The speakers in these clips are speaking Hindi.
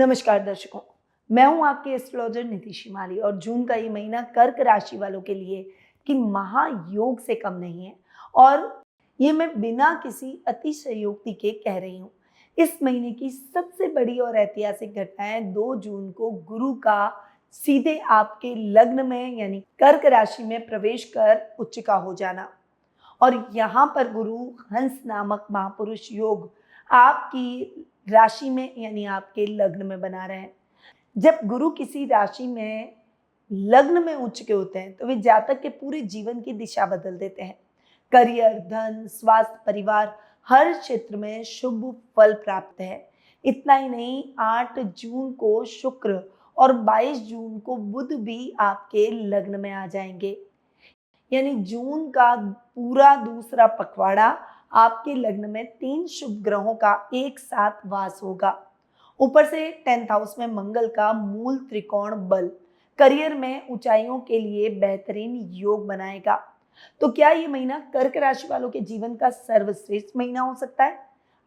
नमस्कार दर्शकों, मैं हूं आपके एस्ट्रोलॉजर नीति शिमाली और जून का ये महीना कर्क राशि वालों के लिए कि महायोग से कम नहीं है। और ये मैं बिना किसी अतिशयोक्ति के कह रही हूँ। इस महीने की सबसे बड़ी और ऐतिहासिक घटना है 2 जून को गुरु का सीधे आपके लग्न में यानी कर्क राशि में प्रवेश कर उच्च का हो जाना। और यहाँ पर गुरु हंस नामक महापुरुष योग आपकी राशि में यानी आपके लग्न में बना रहे हैं। जब गुरु किसी राशि में लग्न में उच्च के होते हैं तो वे जातक के पूरे जीवन की दिशा बदल देते हैं। करियर, धन, स्वास्थ्य, परिवार, हर क्षेत्र में शुभ फल प्राप्त है। इतना ही नहीं, 8 जून को शुक्र और 22 जून को बुध भी आपके लग्न में आ जाएंगे। यानी जून का पूरा दूसरा पखवाड़ा आपके लग्न में 3 शुभ ग्रहों का एक साथ वास होगा। ऊपर से 10th हाउस में मंगल का मूल त्रिकोण बल करियर में ऊंचाइयों के लिए बेहतरीन योग बनाएगा। तो क्या ये महीना कर्क राशि वालों के जीवन का सर्वश्रेष्ठ महीना हो सकता है?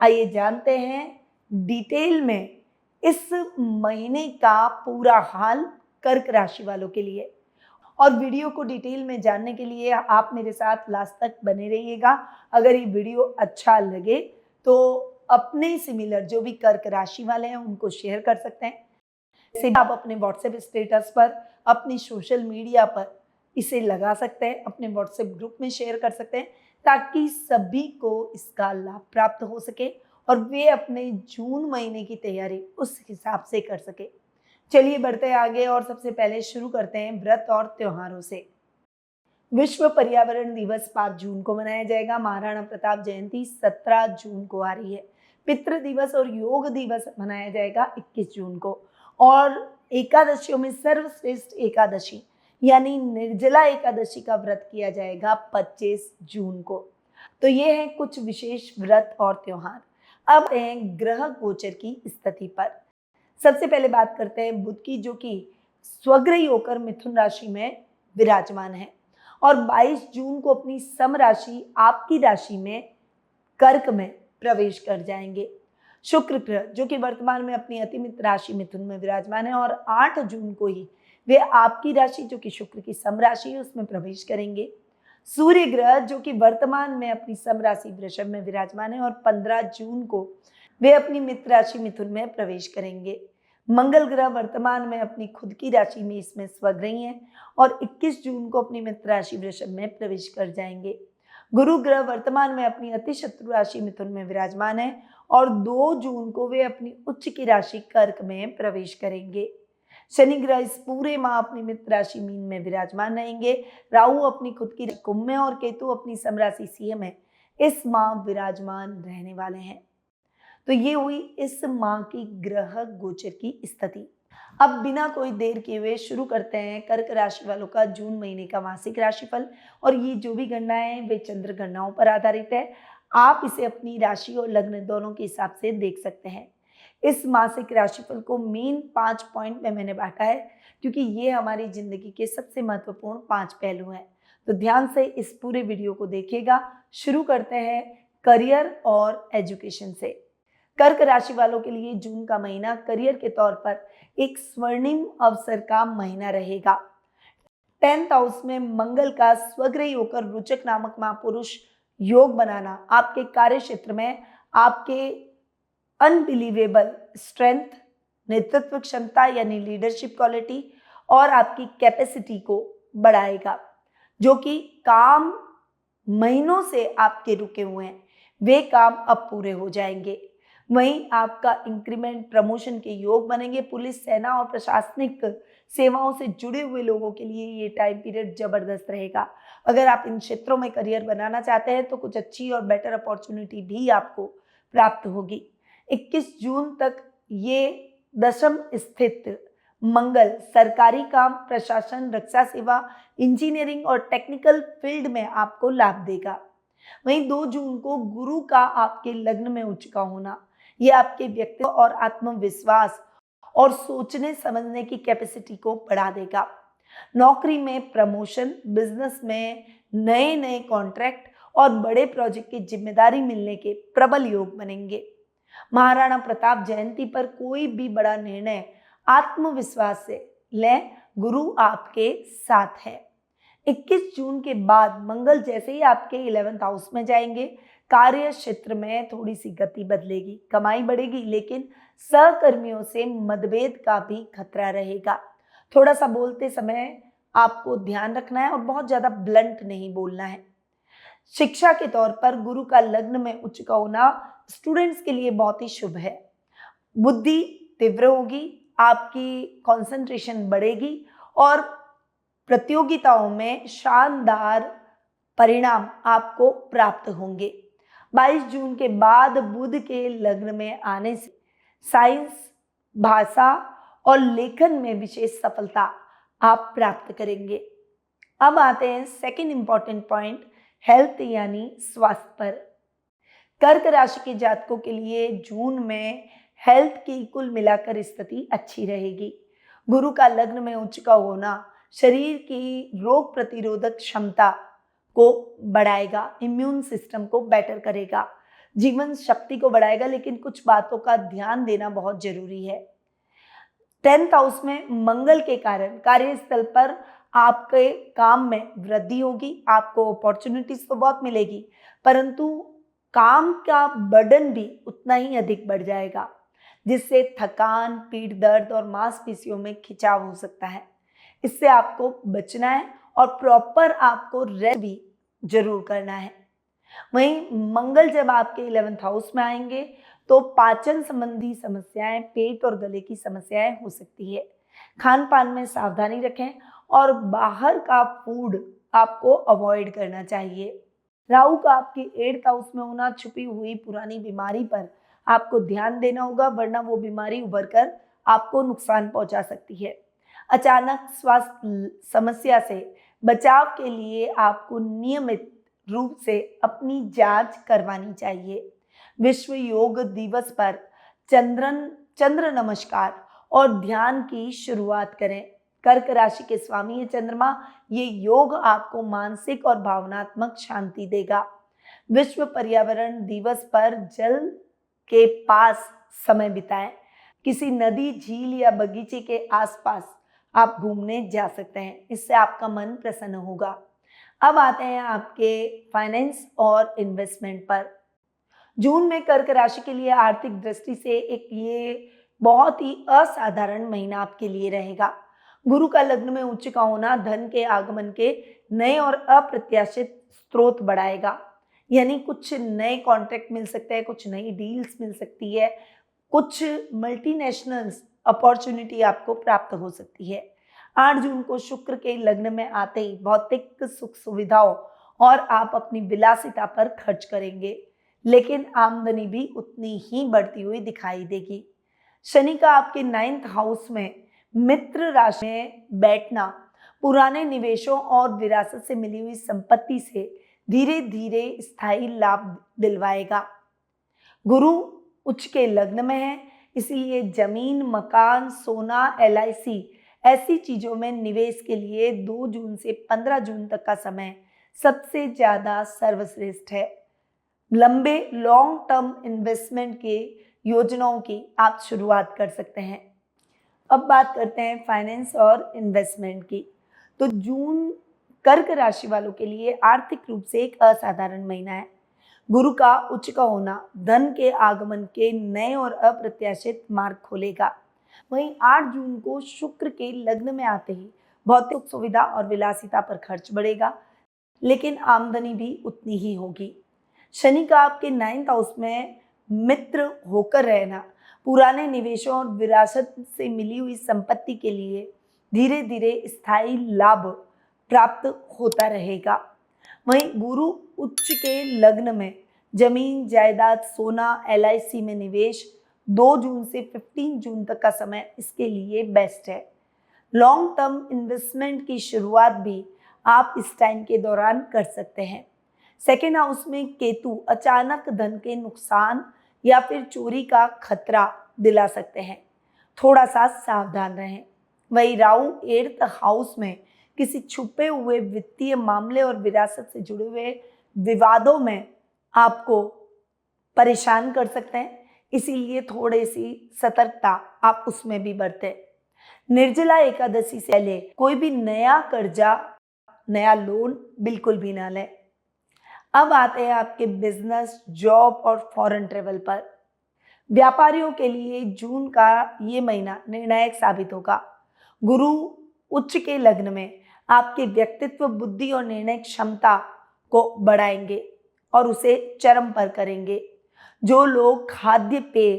आइए जानते हैं डिटेल में इस महीने का पूरा हाल कर्क राशि वालों के लिए। और वीडियो को डिटेल में जानने के लिए आप मेरे साथ लास्ट तक बने रहिएगा। अगर ये वीडियो अच्छा लगे तो अपने सिमिलर जो भी कर्क राशि वाले हैं उनको शेयर कर सकते हैं। इसे आप अपने व्हाट्सएप स्टेटस पर, अपनी सोशल मीडिया पर इसे लगा सकते हैं, अपने व्हाट्सएप ग्रुप में शेयर कर सकते हैं ताकि सभी को इसका लाभ प्राप्त हो सके और वे अपने जून महीने की तैयारी उस हिसाब से कर सके। चलिए बढ़ते हैं आगे और सबसे पहले शुरू करते हैं व्रत और त्योहारों से। विश्व पर्यावरण दिवस 5 जून को मनाया जाएगा। महाराणा प्रताप जयंती 17 जून को आ रही है। पितृ दिवस और योग दिवस मनाया जाएगा 21 जून को। और एकादशियों में सर्वश्रेष्ठ एकादशी यानी निर्जला एकादशी का व्रत किया जाएगा 25 जून को। तो ये है कुछ विशेष व्रत और त्योहार। अब हैं ग्रह गोचर की स्थिति पर। सबसे पहले बात करते हैं बुध की, जो कि स्वग्रही होकर मिथुन राशि में विराजमान है और 22 जून को अपनी सम राशि आपकी राशि में कर्क में प्रवेश कर जाएंगे। शुक्र ग्रह जो कि वर्तमान में अपनी अतिमित्र राशि मिथुन में विराजमान है और 8 जून को ही वे आपकी राशि जो कि शुक्र की सम राशि है उसमें प्रवेश करेंगे। सूर्य ग्रह जो कि वर्तमान में अपनी सम राशि वृषभ में विराजमान है और 15 जून को वे अपनी मित्र राशि मिथुन में प्रवेश करेंगे। मंगल ग्रह वर्तमान में अपनी खुद की राशि में इसमें स्वग्रही हैं और 21 जून को अपनी मित्र राशि वृषभ में प्रवेश कर जाएंगे। गुरु ग्रह वर्तमान में अपनी अति शत्रु राशि मिथुन में विराजमान है और 2 जून को वे अपनी उच्च की राशि कर्क में प्रवेश करेंगे। शनि ग्रह इस पूरे माह अपनी मित्र राशि मीन में विराजमान रहेंगे। राहु अपनी खुद की कुंभ में और केतु अपनी सम राशि सिंह में इस माह विराजमान रहने वाले हैं। तो ये हुई इस माह की ग्रह गोचर की स्थिति। अब बिना कोई देर किए हुए शुरू करते हैं कर्क राशि वालों का जून महीने का मासिक राशिफल। और ये जो भी गणनाएं हैं वे चंद्र गणनाओं पर आधारित है। आप इसे अपनी राशि और लग्न दोनों के हिसाब से देख सकते हैं। इस मासिक राशिफल को मेन 5 पॉइंट में मैंने बांटा है क्योंकि ये हमारी जिंदगी के सबसे महत्वपूर्ण 5 पहलू हैं। तो ध्यान से इस पूरे वीडियो को देखिएगा। शुरू करते हैं करियर और एजुकेशन से। कर्क राशि वालों के लिए जून का महीना करियर के तौर पर एक स्वर्णिम अवसर का महीना रहेगा। 10th हाउस में मंगल का स्वग्रही होकर रुचक नामक महापुरुष योग बनाना आपके कार्य क्षेत्र में आपके अनबिलीवेबल स्ट्रेंथ, नेतृत्व क्षमता यानी लीडरशिप क्वालिटी और आपकी कैपेसिटी को बढ़ाएगा। जो कि काम महीनों से आपके रुके हुए हैं वे काम अब पूरे हो जाएंगे। वहीं आपका इंक्रीमेंट, प्रमोशन के योग बनेंगे। पुलिस, सेना और प्रशासनिक सेवाओं से जुड़े हुए लोगों के लिए ये टाइम पीरियड जबरदस्त रहेगा। अगर आप इन क्षेत्रों में करियर बनाना चाहते हैं तो कुछ अच्छी और बेटर अपॉर्चुनिटी भी आपको प्राप्त होगी। 21 जून तक ये दशम स्थित मंगल सरकारी काम, प्रशासन, रक्षा सेवा, इंजीनियरिंग और टेक्निकल फील्ड में आपको लाभ देगा। वहीं 2 जून को गुरु का आपके लग्न में उच्च का होना ये आपके व्यक्तित्व और आत्मविश्वास और सोचने समझने की कैपेसिटी को बढ़ा देगा। नौकरी में प्रमोशन, बिजनेस में नए कॉन्ट्रैक्ट और बड़े प्रोजेक्ट की जिम्मेदारी मिलने के प्रबल योग बनेंगे। महाराणा प्रताप जयंती पर कोई भी बड़ा निर्णय आत्मविश्वास से लें, गुरु आपके साथ है। 21 जून के बाद मंगल जैसे ही आपके 11th हाउस में जाएंगे, कार्य क्षेत्र में थोड़ी सी गति बदलेगी, कमाई बढ़ेगी, लेकिन सहकर्मियों से मतभेद का भी खतरा रहेगा। थोड़ा सा बोलते समय आपको ध्यान रखना है और बहुत ज्यादा ब्लंट नहीं बोलना है। शिक्षा के तौर पर गुरु का लग्न में उच्च का होना स्टूडेंट्स के लिए बहुत ही शुभ है। बुद्धि तीव्र होगी, आपकी कंसंट्रेशन बढ़ेगी और प्रतियोगिताओं में शानदार परिणाम आपको प्राप्त होंगे। 22 जून के बाद बुध के लग्न में आने से साइंस, भाषा और लेखन में विशेष सफलता आप प्राप्त करेंगे। अब आते हैं सेकंड इंपॉर्टेंट पॉइंट, हेल्थ यानी स्वास्थ्य पर। कर्क राशि के जातकों के लिए जून में हेल्थ की कुल मिलाकर स्थिति अच्छी रहेगी। गुरु का लग्न में उच्च का होना शरीर की रोग प्रतिरोधक क्षमता को बढ़ाएगा, इम्यून सिस्टम को बेटर करेगा, जीवन शक्ति को बढ़ाएगा, लेकिन कुछ बातों का ध्यान देना बहुत जरूरी है। 10th हाउस में मंगल के कारण कार्यस्थल पर आपके काम में वृद्धि होगी, आपको अपॉर्चुनिटीज तो बहुत मिलेगी, परंतु काम का बर्डन भी उतना ही अधिक बढ़ जाएगा, जिससे थकान, पीठ दर्द और मांसपेशियों में खिंचाव हो सकता है। इससे आपको बचना है और प्रॉपर आपको रेस्ट भी जरूर करना है। वहीं मंगल जब आपके 11th हाउस में आएंगे तो पाचन संबंधी समस्याएं, पेट और गले की समस्याएं हो सकती है। खान पान में सावधानी रखें और बाहर का फूड आपको अवॉइड करना चाहिए। राहु का आपके 8th हाउस में होना छुपी हुई पुरानी बीमारी पर आपको ध्यान देना होगा, वरना वो बीमारी उभर कर आपको नुकसान पहुंचा सकती है। अचानक स्वास्थ्य समस्या से बचाव के लिए आपको नियमित रूप से अपनी जांच करवानी चाहिए। विश्व योग दिवस पर चंद्र नमस्कार और ध्यान की शुरुआत करें। कर्क राशि के स्वामी है चंद्रमा, ये योग आपको मानसिक और भावनात्मक शांति देगा। विश्व पर्यावरण दिवस पर जल के पास समय बिताएं। किसी नदी, झील या बगीचे के आसपास आप घूमने जा सकते हैं, इससे आपका मन प्रसन्न होगा। अब आते हैं आपके फाइनेंस और इन्वेस्टमेंट पर। जून में कर्क राशि के लिए आर्थिक दृष्टि से ये बहुत ही असाधारण महीना आपके लिए रहेगा। गुरु का लग्न में उच्च का होना धन के आगमन के नए और अप्रत्याशित स्रोत बढ़ाएगा, यानी कुछ नए कॉन्ट्रैक्ट मिल सकते हैं, कुछ नई डील्स मिल सकती है, कुछ मल्टीनेशनल्स अपॉर्चुनिटी आपको प्राप्त हो सकती है। 8 जून को शुक्र के लग्न में आते ही भौतिक सुख सुविधाओं और आप अपनी विलासिता पर खर्च करेंगे, लेकिन आमदनी भी उतनी ही बढ़ती हुई दिखाई देगी। शनि का आपके 9th हाउस में मित्र राशि में बैठना पुराने निवेशों और विरासत से मिली हुई संपत्ति से धीरे धीरे स्थायी लाभ दिलवाएगा। गुरु उच्च के लग्न में है, इसलिए जमीन, मकान, सोना, LIC ऐसी चीजों में निवेश के लिए 2 जून से 15 जून तक का समय सबसे ज्यादा सर्वश्रेष्ठ है। लंबे लॉन्ग टर्म इन्वेस्टमेंट के योजनाओं की आप शुरुआत कर सकते हैं। अब बात करते हैं फाइनेंस और इन्वेस्टमेंट की। तो जून कर्क राशि वालों के लिए आर्थिक रूप से एक असाधारण महीना है। गुरु का उच्च का होना धन के आगमन के नए और अप्रत्याशित मार्ग खोलेगा। वहीं 8 जून को शुक्र के लग्न में आते ही भौतिक सुविधा और विलासिता पर खर्च बढ़ेगा, लेकिन आमदनी भी उतनी ही होगी। शनि का आपके 9th हाउस में मित्र होकर रहना पुराने निवेशों और विरासत से मिली हुई संपत्ति के लिए धीरे धीरे स्थायी लाभ प्राप्त होता रहेगा। वहीं गुरु उच्च के लग्न में जमीन, जायदाद, सोना, LIC में निवेश 2 जून से 15 जून तक का समय इसके लिए बेस्ट है। लॉन्ग टर्म इन्वेस्टमेंट की शुरुआत भी आप इस टाइम के दौरान कर सकते हैं। 2nd हाउस में केतु अचानक धन के नुकसान या फिर चोरी का खतरा दिला सकते हैं, थोड़ा सा सावधान रहें। वही राहु 8th हाउस में किसी छुपे हुए वित्तीय मामले और विरासत से जुड़े हुए विवादों में आपको परेशान कर सकते हैं, इसीलिए थोड़ी सी सतर्कता आप उसमें भी बरतें। निर्जला एकादशी से पहले कोई भी नया कर्जा, नया लोन बिल्कुल भी ना लें। अब आते हैं आपके बिजनेस, जॉब और फॉरेन ट्रेवल पर। व्यापारियों के लिए जून का ये महीना निर्णायक साबित होगा। गुरु उच्च के लग्न में आपके व्यक्तित्व, बुद्धि और निर्णय क्षमता को बढ़ाएंगे और उसे चरम पर करेंगे। जो लोग खाद्य पेय,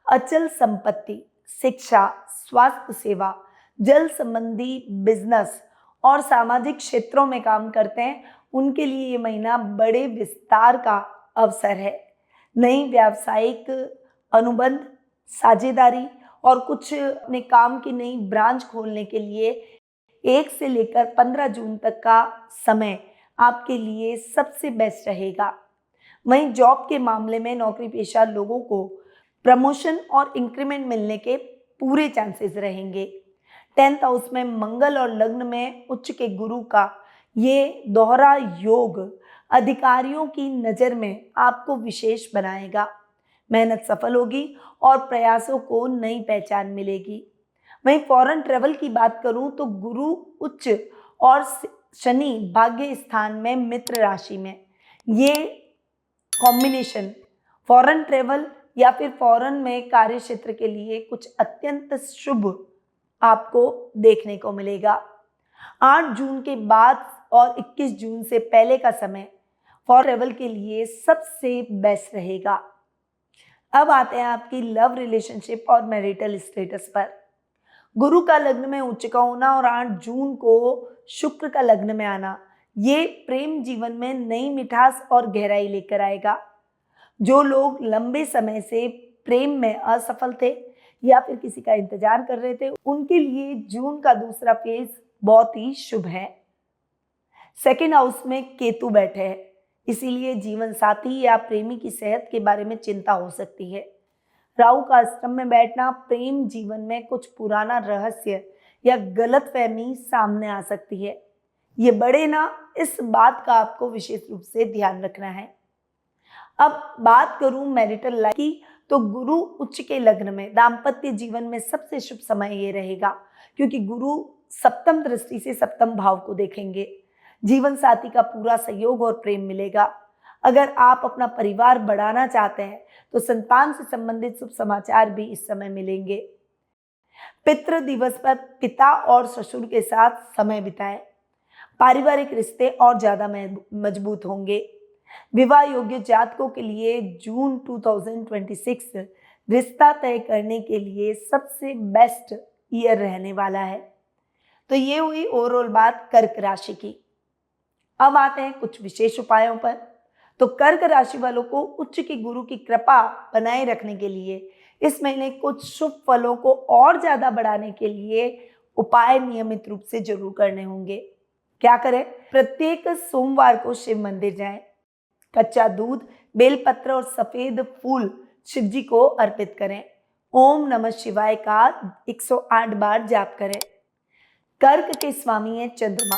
अचल संपत्ति, शिक्षा, स्वास्थ्य सेवा, जल संबंधी बिजनेस और सामाजिक क्षेत्रों में काम करते हैं, उनके लिए ये महीना बड़े विस्तार का अवसर है। नई व्यावसायिक अनुबंध, साझेदारी और कुछ अपने काम की नई ब्रांच खोलने के लिए 1 से लेकर 15 जून तक का समय आपके लिए सबसे बेस्ट रहेगा। वहीं जॉब के मामले में नौकरी पेशा लोगों को प्रमोशन और इंक्रीमेंट मिलने के पूरे चांसेस रहेंगे। 10th हाउस में मंगल और लग्न में उच्च के गुरु का ये दोहरा योग अधिकारियों की नज़र में आपको विशेष बनाएगा। मेहनत सफल होगी और प्रयासों को नई पहचान मिलेगी। वहीं फॉरेन ट्रेवल की बात करूं तो गुरु उच्च और शनि भाग्य स्थान में मित्र राशि में, ये कॉम्बिनेशन फॉरेन ट्रेवल या फिर फॉरेन में कार्य क्षेत्र के लिए कुछ अत्यंत शुभ आपको देखने को मिलेगा। 8 जून के बाद और 21 जून से पहले का समय फॉरेन ट्रेवल के लिए सबसे बेस्ट रहेगा। अब आते हैं आपकी लव रिलेशनशिप और मैरिटल स्टेटस पर। गुरु का लग्न में उच्च का होना और 8 जून को शुक्र का लग्न में आना, ये प्रेम जीवन में नई मिठास और गहराई लेकर आएगा। जो लोग लंबे समय से प्रेम में असफल थे या फिर किसी का इंतजार कर रहे थे, उनके लिए जून का दूसरा फेज बहुत ही शुभ है। 2nd हाउस में केतु बैठे हैं, इसीलिए जीवन साथी या प्रेमी की सेहत के बारे में चिंता हो सकती है। राहु का अष्टम में बैठना प्रेम जीवन में कुछ पुराना रहस्य या गलतफहमी सामने आ सकती है। ये बढ़े ना, इस बात का आपको विशेष रूप से ध्यान रखना है। अब बात करूं मैरिटल लाइफ की, तो गुरु उच्च के लग्न में दाम्पत्य जीवन में सबसे शुभ समय ये रहेगा, क्योंकि गुरु सप्तम दृष्टि से सप्तम भाव को देखेंगे। जीवन साथी का पूरा सहयोग और प्रेम मिलेगा। अगर आप अपना परिवार बढ़ाना चाहते हैं तो संतान से संबंधित शुभ समाचार भी इस समय मिलेंगे। पितृ दिवस पर पिता और ससुर के साथ समय बिताएं। पारिवारिक रिश्ते और ज्यादा मजबूत होंगे। विवाह योग्य जातकों के लिए जून 2026 रिश्ता तय करने के लिए सबसे बेस्ट ईयर रहने वाला है। तो ये हुई ओवरऑल बात कर्क राशि की। अब आते हैं कुछ विशेष उपायों पर। तो कर्क राशि वालों को उच्च की गुरु की कृपा बनाए रखने के लिए इस महीने कुछ शुभ फलों को और ज्यादा बढ़ाने के लिए उपाय नियमित रूप से जरूर करने होंगे। क्या करें? प्रत्येक सोमवार को शिव मंदिर जाएं। कच्चा दूध, बेलपत्र और सफेद फूल शिव जी को अर्पित करें। ओम नमः शिवाय का 108 बार जाप करें। कर्क के स्वामी है चंद्रमा,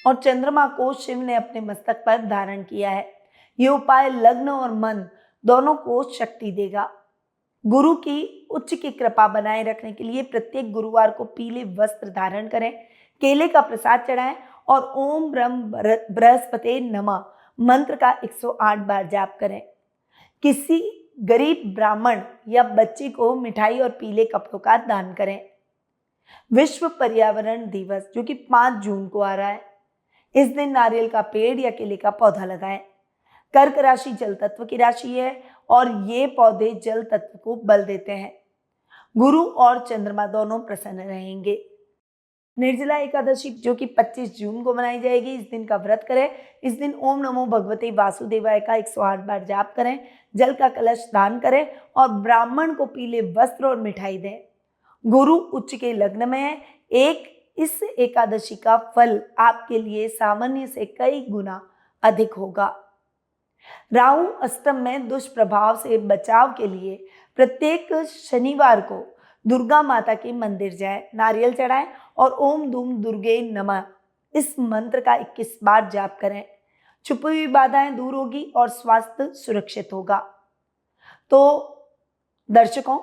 और चंद्रमा को शिव ने अपने मस्तक पर धारण किया है। ये उपाय लग्न और मन दोनों को शक्ति देगा। गुरु की उच्च की कृपा बनाए रखने के लिए प्रत्येक गुरुवार को पीले वस्त्र धारण करें, केले का प्रसाद चढ़ाएं और ओम ब्रह्म बृहस्पति नमः मंत्र का 108 बार जाप करें। किसी गरीब ब्राह्मण या बच्चे को मिठाई और पीले कपड़ों का दान करें। विश्व पर्यावरण दिवस जो कि 5 जून को आ रहा है, इस दिन नारियल का पेड़ या केले का पौधा लगाएं। कर्क राशि जल तत्व की राशि है और ये पौधे जल तत्व को बल देते हैं। गुरु और चंद्रमा दोनों प्रसन्न रहेंगे। निर्जला एकादशी जो कि 25 जून को मनाई जाएगी, इस दिन का व्रत करें। इस दिन ओम नमो भगवते वासुदेवाय का 108 बार जाप करें, जल का कलश दान करें और ब्राह्मण को पीले वस्त्र और मिठाई दें। गुरु उच्च के लग्न में है। इस एकादशी का फल आपके लिए सामान्य से कई गुना अधिक होगा। राहु अष्टम में दुष्प्रभाव से बचाव के लिए प्रत्येक शनिवार को दुर्गा माता के मंदिर जाएं, नारियल चढ़ाएं और ओम धूम दुर्गे नमः इस मंत्र का 21 बार जाप करें। छुपी हुई बाधाएं दूर होगी और स्वास्थ्य सुरक्षित होगा। तो दर्शकों,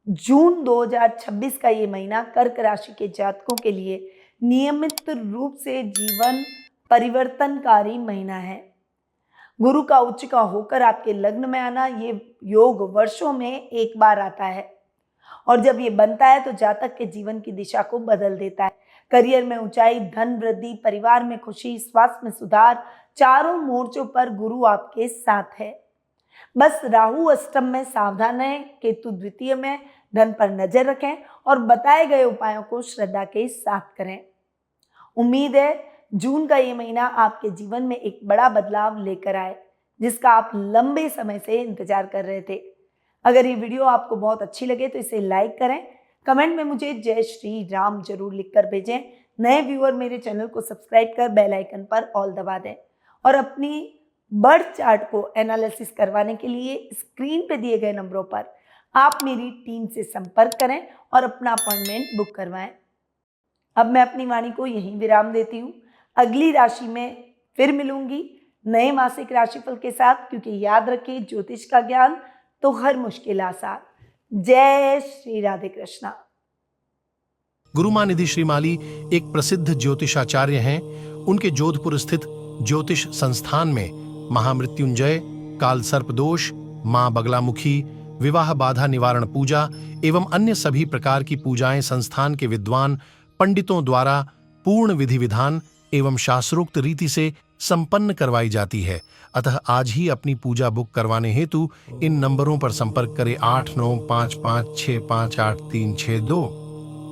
जून 2026 का ये महीना कर्क राशि के जातकों के लिए नियमित रूप से जीवन परिवर्तनकारी महीना है। गुरु का उच्च का होकर आपके लग्न में आना, ये योग वर्षों में एक बार आता है और जब ये बनता है तो जातक के जीवन की दिशा को बदल देता है। करियर में ऊंचाई, धन वृद्धि, परिवार में खुशी, स्वास्थ्य में सुधार, चारों मोर्चों पर गुरु आपके साथ है। बस राहु अष्टम में सावधान रहें, केतु द्वितीय में, धन पर नजर रखें और बताए गए उपायों को श्रद्धा के साथ करें। उम्मीद है जून का ये महीना आपके जीवन में एक बड़ा बदलाव लेकर आए, जिसका आप लंबे समय से इंतजार कर रहे थे। अगर ये वीडियो आपको बहुत अच्छी लगे तो इसे लाइक करें, कमेंट में मुझे जय श्री राम जरूर लिखकर भेजें। नए व्यूअर मेरे चैनल को सब्सक्राइब कर बेल आइकन पर ऑल दबा दें और अपनी बर्थ चार्ट को एनालिसिस करवाने के लिए स्क्रीन पे दिए गए नंबरों पर आप मेरी टीम से संपर्क करें और अपना अपॉइंटमेंट बुक करवाएं। अब मैं अपनी वाणी को यहीं विराम देती हूँ। अगली राशि में फिर मिलूंगी नए मासिक राशिफल के साथ, क्योंकि याद रखिए ज्योतिष का ज्ञान तो हर मुश्किल आसान। जय श्री राधे कृष्णा। गुरुमानिधि श्रीमाली एक प्रसिद्ध ज्योतिषाचार्य हैं। उनके जोधपुर स्थित ज्योतिष संस्थान में महामृत्युंजय, काल सर्प दोष, मां बगलामुखी, विवाह बाधा निवारण पूजा एवं अन्य सभी प्रकार की पूजाएं संस्थान के विद्वान पंडितों द्वारा पूर्ण विधि विधान एवं शास्त्रोक्त रीति से संपन्न करवाई जाती है। अतः आज ही अपनी पूजा बुक करवाने हेतु इन नंबरों पर संपर्क करें 8955658362।